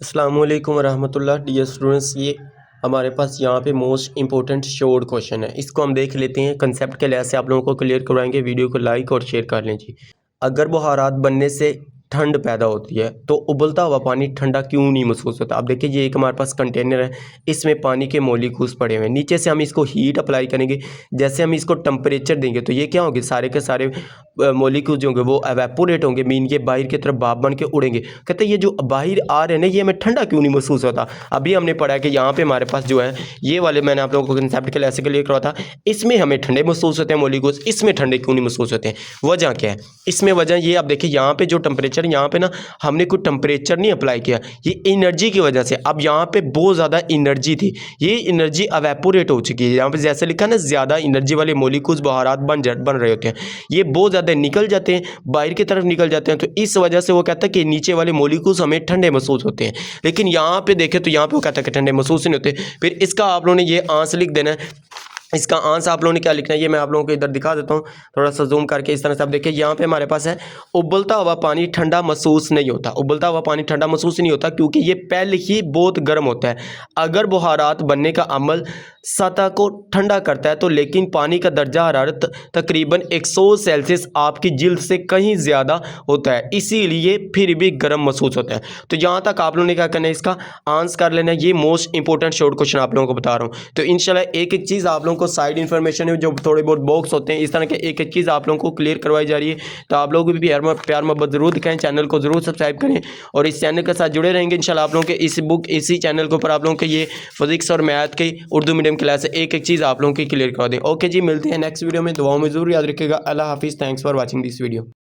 अस्सलाम वालेकुम रहमतुल्लाह डियर स्टूडेंट्स। ये हमारे पास यहाँ पे मोस्ट इंपॉर्टेंट शॉर्ट क्वेश्चन है। इसको हम देख लेते हैं, कंसेप्ट के लिहाज से आप लोगों को क्लियर करवाएंगे। वीडियो को लाइक और शेयर कर लें जी। अगर बुहारात बनने से ठंड पैदा होती है तो उबलता हुआ पानी ठंडा क्यों नहीं महसूस होता। अब देखिए, ये एक हमारे पास कंटेनर है, इसमें पानी के मॉलिक्यूल्स पड़े हुए हैं। नीचे से हम इसको हीट अप्लाई करेंगे, जैसे हम इसको टेम्परेचर देंगे तो ये क्या होंगे, सारे के सारे मॉलिक्यूल्स जो होंगे वो एवेपोरेट होंगे, मीन के बाहर की तरफ भाप बन के उड़ेंगे। कहते हैं ये जो बाहर आ रहे हैं ना, ये हमें ठंडा क्यों नहीं महसूस होता। अभी हमने पढ़ा है कि यहाँ पे हमारे पास जो है ये वाले, मैंने आप लोगों को कंसेप्ट के लिए ऐसे क्लियर करवा था, इसमें हमें ठंडे महसूस होते हैं मॉलिक्यूल्स, इसमें ठंडे क्यों नहीं महसूस होते हैं। वजह क्या है इसमें, वजह ये, आप देखिए यहाँ पे जो टेम्परेचर, यहाँ पे ना हमने कोई टेम्परेचर नहीं अप्लाई किया, ये एनर्जी की वजह से। अब यहाँ पे बहुत ज़्यादा एनर्जी थी, ये एनर्जी एवेपोरेट हो चुकी है। यहाँ पे जैसे लिखा ना, ज़्यादा एनर्जी वाले मॉलिक्यूल्स बहारात बन रहे होते हैं, ये बहुत ज़्यादा निकल जाते हैं, बाहर की तरफ निकल जाते हैं। तो इस वजह से वो कहता है कि नीचे वाले मॉलिक्यूल्स हमें ठंडे महसूस होते हैं। लेकिन यहाँ पे देखें तो यहाँ पे वो कहता है कि ठंडे महसूस नहीं होते। फिर इसका आप लोगों ने ये आंसर लिख देना है। इसका आंसर आप लोगों ने क्या लिखना है, ये मैं आप लोगों को इधर दिखा देता हूँ, थोड़ा सा जूम करके। इस तरह से आप देखिए, यहाँ पे हमारे पास है, उबलता हुआ पानी ठंडा महसूस नहीं होता। उबलता हुआ पानी ठंडा महसूस नहीं होता क्योंकि ये पहले ही बहुत गर्म होता है। अगर बुहारात बनने का अमल सतह को ठंडा करता है तो, लेकिन पानी का दर्जा हरारत तकरीबन 100 सेल्सियस आपकी जिल्द से कहीं ज़्यादा होता है, इसीलिए फिर भी गर्म महसूस होता है। तो यहाँ तक आप लोगों ने क्या करना है, इसका आंसर कर लेना है। ये मोस्ट इंपॉर्टेंट शॉर्ट क्वेश्चन आप लोगों को बता रहा हूँ। तो इंशाल्लाह एक एक चीज़ आप लोगों को साइड इन्फॉर्मेशन है, जो थोड़े बहुत बॉक्स होते हैं, इस तरह के एक एक चीज़ आप लोगों को क्लियर करवाई जा रही है। तो आप लोग भी प्यार मोहब्बत जरूर दिखाएं, चैनल को जरूर सब्सक्राइब करें और इस चैनल के साथ जुड़े रहेंगे इंशाल्लाह। आप लोगों के इसी चैनल के ऊपर आप लोगों के ये फिजिक्स और मैथ की उर्दू मीडियम क्लास है, एक एक चीज़ आप लोगों की क्लियर करवा दें। ओके जी, मिलते हैं नेक्स्ट वीडियो में। दुआओं में जरूर याद रखिएगा। अल्लाह हाफिज़। Thanks for watching this video.